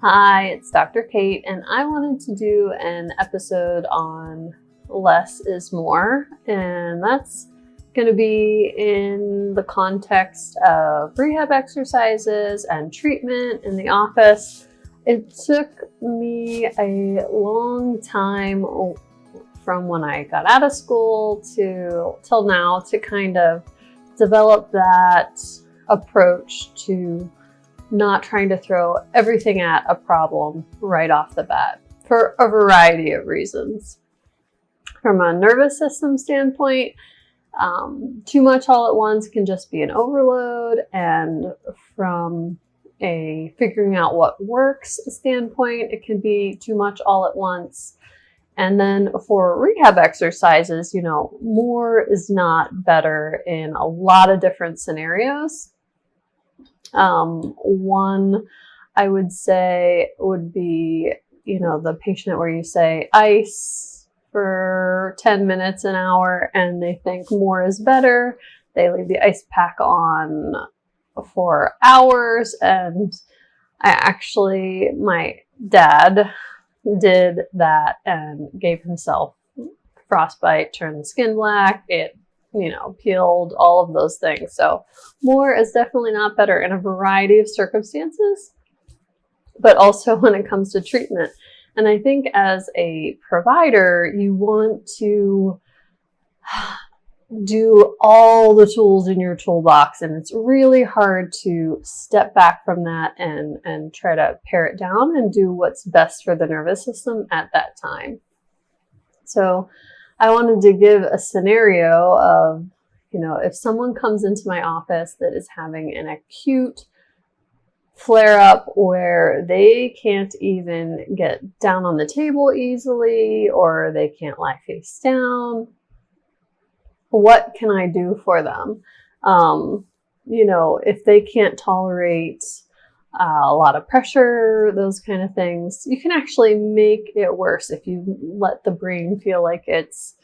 Hi, it's Dr. Kate, and I wanted to do an episode on less is more, and that's going to be in the context of rehab exercises and treatment in the office. It took me a long time from when I got out of school till now to kind of develop that approach to not trying to throw everything at a problem right off the bat for a variety of reasons. From a nervous system standpoint, too much all at once can just be an overload, and from a figuring out what works standpoint, it can be too much all at once. And then for rehab exercises, more is not better in a lot of different scenarios. One I would say would be, the patient where you say ice for 10 minutes, an hour, and they think more is better. They leave the ice pack on for hours. And my dad did that and gave himself frostbite, turned the skin black. It peeled, all of those things. So more is definitely not better in a variety of circumstances, but also when it comes to treatment. And I think as a provider, you want to do all the tools in your toolbox, and it's really hard to step back from that and try to pare it down and do what's best for the nervous system at that time. So I wanted to give a scenario of, if someone comes into my office that is having an acute flare-up where they can't even get down on the table easily, or they can't lie face down, what can I do for them? If they can't tolerate a lot of pressure, those kind of things, you can actually make it worse if you let the brain feel like it's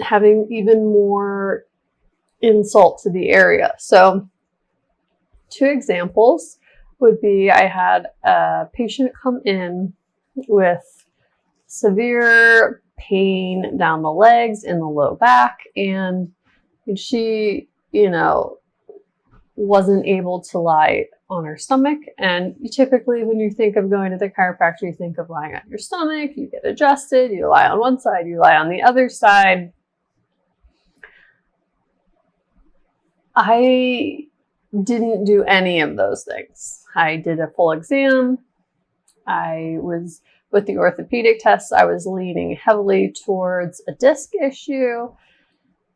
having even more insult to the area. So 2 examples would be, I had a patient come in with severe pain down the legs, in the low back, and she, wasn't able to lie on her stomach. And typically when you think of going to the chiropractor, you think of lying on your stomach, you get adjusted, you lie on one side, you lie on the other side. I didn't do any of those things. I did a full exam. With the orthopedic tests, I was leaning heavily towards a disc issue.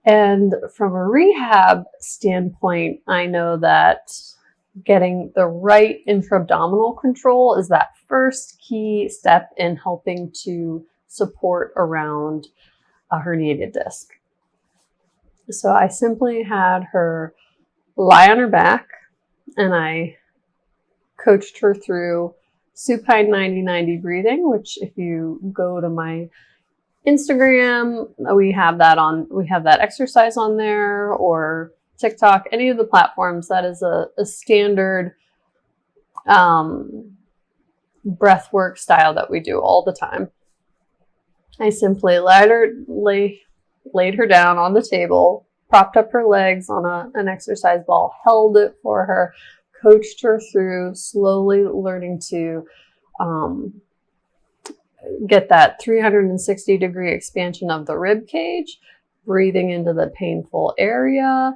And from a rehab standpoint, I know that getting the right intra-abdominal control is that first key step in helping to support around a herniated disc. So I simply had her lie on her back, and I coached her through supine 90-90 breathing, which if you go to my Instagram, we have that exercise on there, or TikTok, any of the platforms. That is a standard breath work style that we do all the time. I simply laid her down on the table, propped up her legs on an exercise ball, held it for her, coached her through slowly learning to get that 360-degree expansion of the rib cage, breathing into the painful area.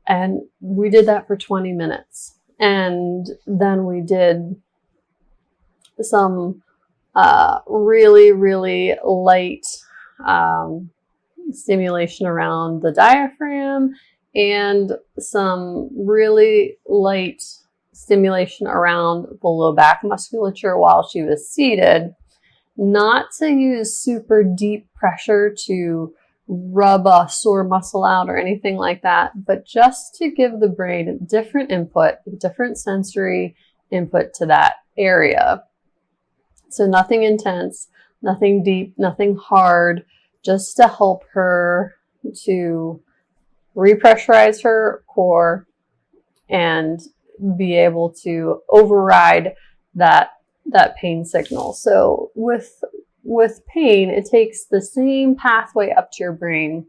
And we did that for 20 minutes. And then we did some really, really light stimulation around the diaphragm, and some really light stimulation around the low back musculature while she was seated. Not to use super deep pressure to rub a sore muscle out or anything like that, but just to give the brain different input, different sensory input to that area. So nothing intense, nothing deep, nothing hard, just to help her to repressurize her core and be able to override that pain signal. So with pain, it takes the same pathway up to your brain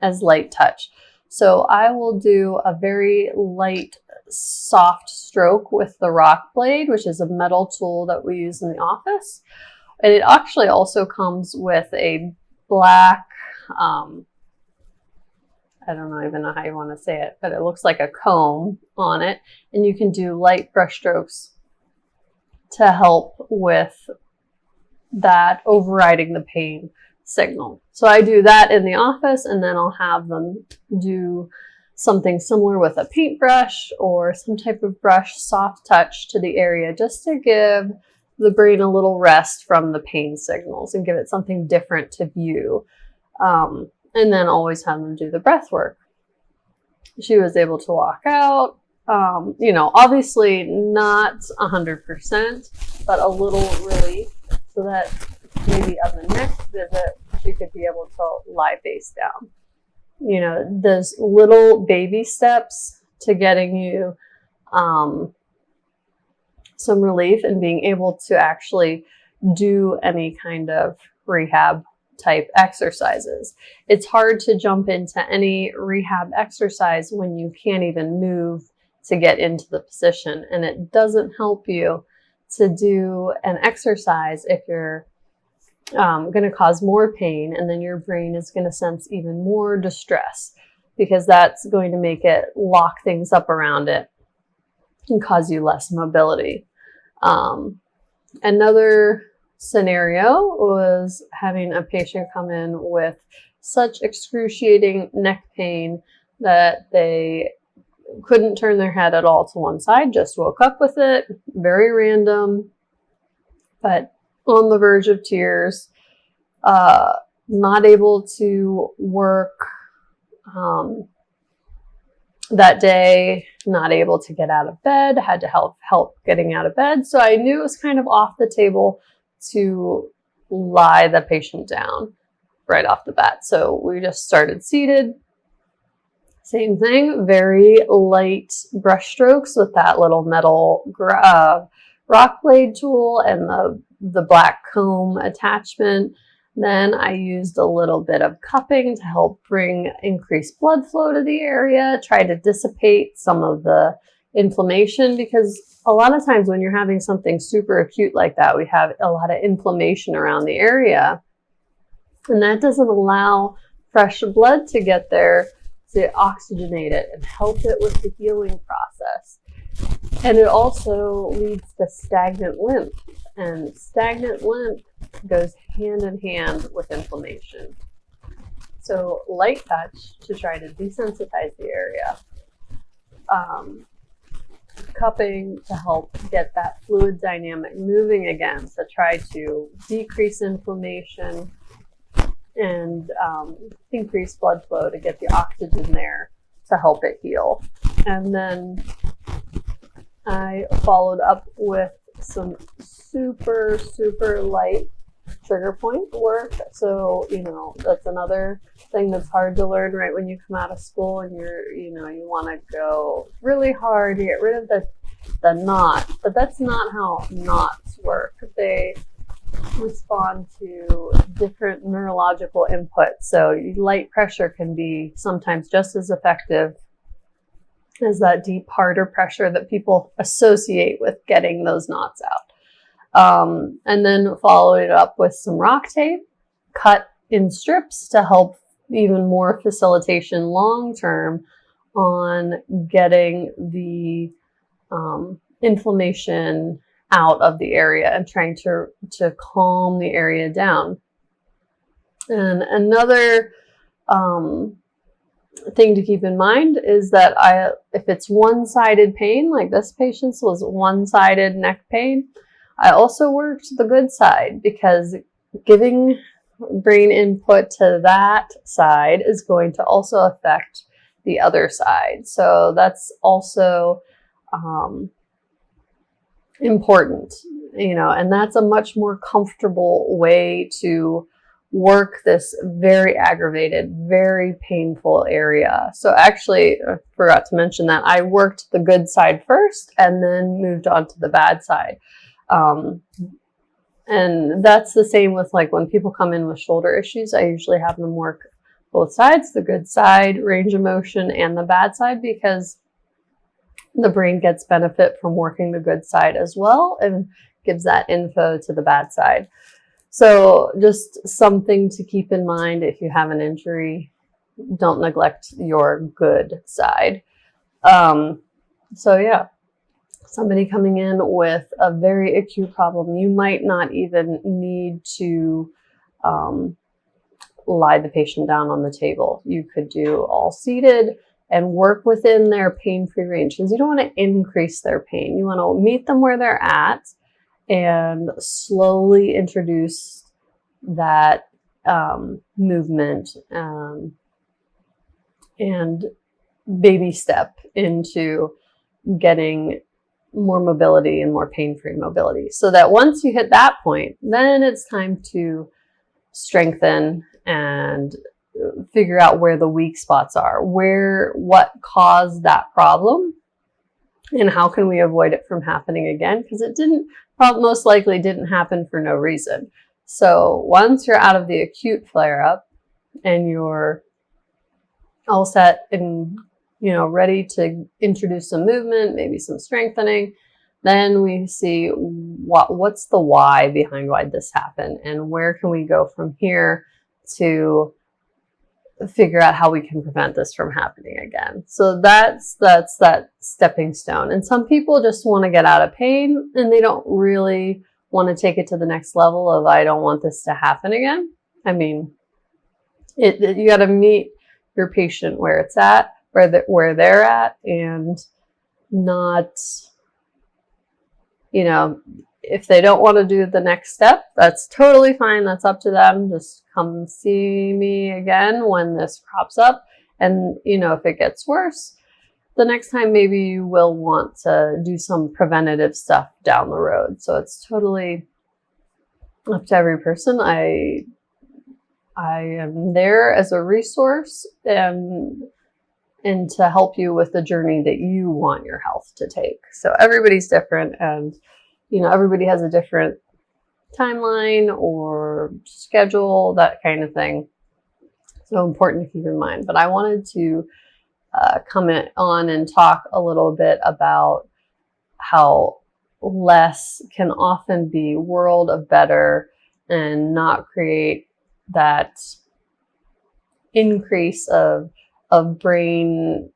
as light touch. So I will do a very light, soft stroke with the rock blade, which is a metal tool that we use in the office. And it actually also comes with a black, I don't even know how you want to say it, but it looks like a comb on it. And you can do light brush strokes to help with that overriding the pain signal. So I do that in the office, and then I'll have them do something similar with a paintbrush or some type of brush, soft touch to the area, just to give the brain a little rest from the pain signals and give it something different to view. And then always have them do the breath work. She was able to walk out, obviously not 100%, but a little relief, so that maybe on the next visit, she could be able to lie face down. Those little baby steps to getting you some relief and being able to actually do any kind of rehab type exercises. It's hard to jump into any rehab exercise when you can't even move to get into the position. And it doesn't help you to do an exercise if you're going to cause more pain, and then your brain is going to sense even more distress, because that's going to make it lock things up around it and cause you less mobility. Another scenario was having a patient come in with such excruciating neck pain that they couldn't turn their head at all to one side, just woke up with it, very random, but on the verge of tears, not able to work that day, not able to get out of bed, had to help getting out of bed. So I knew it was kind of off the table to lie the patient down right off the bat. So we just started seated. Same thing, very light brush strokes with that little metal rock blade tool and the black comb attachment. Then I used a little bit of cupping to help bring increased blood flow to the area, try to dissipate some of the inflammation, because a lot of times when you're having something super acute like that, we have a lot of inflammation around the area, and that doesn't allow fresh blood to get there to oxygenate it and help it with the healing process. And it also leads to stagnant lymph, and stagnant lymph goes hand in hand with inflammation. So light touch to try to desensitize the area. Cupping to help get that fluid dynamic moving again, to try to decrease inflammation and increase blood flow to get the oxygen there to help it heal. And then I followed up with some super, super light trigger point work. So, that's another thing that's hard to learn right when you come out of school and you want to go really hard to get rid of the knot, but that's not how knots work. They respond to different neurological inputs. So light pressure can be sometimes just as effective as that deep, harder pressure that people associate with getting those knots out. And then follow it up with some rock tape, cut in strips to help even more facilitation long-term on getting the inflammation out of the area and trying to calm the area down. And another thing to keep in mind is that if it's one-sided pain, like this patient's was one-sided neck pain, I also worked the good side, because giving brain input to that side is going to also affect the other side. So that's also important, and that's a much more comfortable way to work this very aggravated, very painful area. So actually, I forgot to mention that I worked the good side first and then moved on to the bad side. And that's the same with like when people come in with shoulder issues, I usually have them work both sides, the good side, range of motion, and the bad side, because the brain gets benefit from working the good side as well and gives that info to the bad side. So just something to keep in mind if you have an injury, don't neglect your good side. So yeah, somebody coming in with a very acute problem, you might not even need to lie the patient down on the table. You could do all seated and work within their pain-free range, because you don't want to increase their pain. You want to meet them where they're at and slowly introduce that movement and baby step into getting more mobility and more pain-free mobility, so that once you hit that point, then it's time to strengthen and figure out where the weak spots are, what caused that problem, and how can we avoid it from happening again, because it most likely didn't happen for no reason. So once you're out of the acute flare-up and you're all set and ready to introduce some movement, maybe some strengthening, then we see what's the why behind why this happened, and where can we go from here to figure out how we can prevent this from happening again. So that's that stepping stone. And some people just want to get out of pain and they don't really want to take it to the next level of, I don't want this to happen again. I mean, you got to meet your patient where it's at, where they're at, and not, if they don't want to do the next step, that's totally fine. That's up to them. Just come see me again when this crops up. And, if it gets worse, the next time maybe you will want to do some preventative stuff down the road. So it's totally up to every person. I am there as a resource and to help you with the journey that you want your health to take. So everybody's different, and everybody has a different timeline or schedule, that kind of thing. So important to keep in mind. But I wanted to comment on and talk a little bit about how less can often be world of better and not create that increase of brain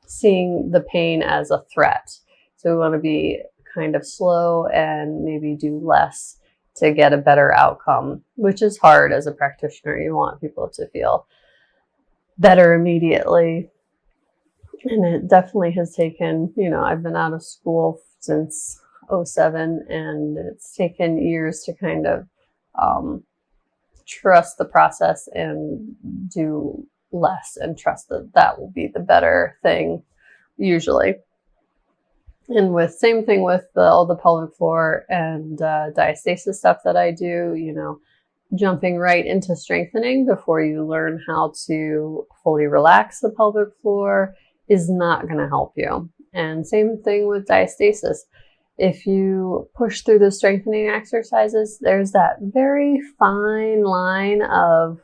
seeing the pain as a threat. So we want to be kind of slow and maybe do less to get a better outcome, which is hard as a practitioner. You want people to feel better immediately. And it definitely has taken, I've been out of school since 2007, and it's taken years to kind of trust the process and do less and trust that will be the better thing usually. And same thing with all the pelvic floor and diastasis stuff that I do, jumping right into strengthening before you learn how to fully relax the pelvic floor is not going to help you. And same thing with diastasis. If you push through the strengthening exercises, there's that very fine line of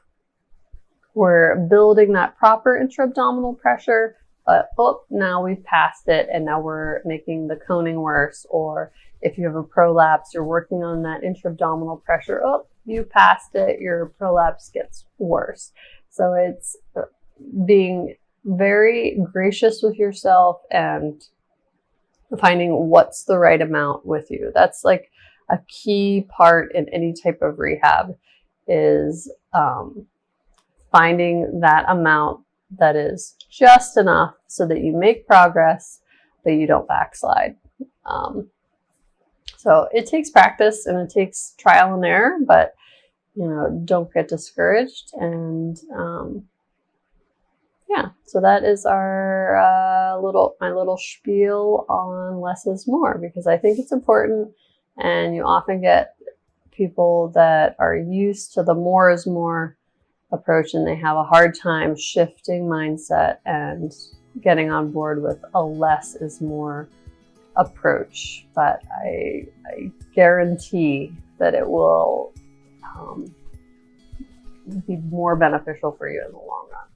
we're building that proper intra-abdominal pressure, but now we've passed it and now we're making the coning worse. Or if you have a prolapse, you're working on that intra-abdominal pressure. You passed it, your prolapse gets worse. So it's being very gracious with yourself and finding what's the right amount with you. That's like a key part in any type of rehab, is finding that amount that is just enough so that you make progress, but you don't backslide. So it takes practice and it takes trial and error, but don't get discouraged. And so that is our my little spiel on less is more, because I think it's important, and you often get people that are used to the more is more approach and they have a hard time shifting mindset and getting on board with a less is more approach. But I guarantee that it will be more beneficial for you in the long run.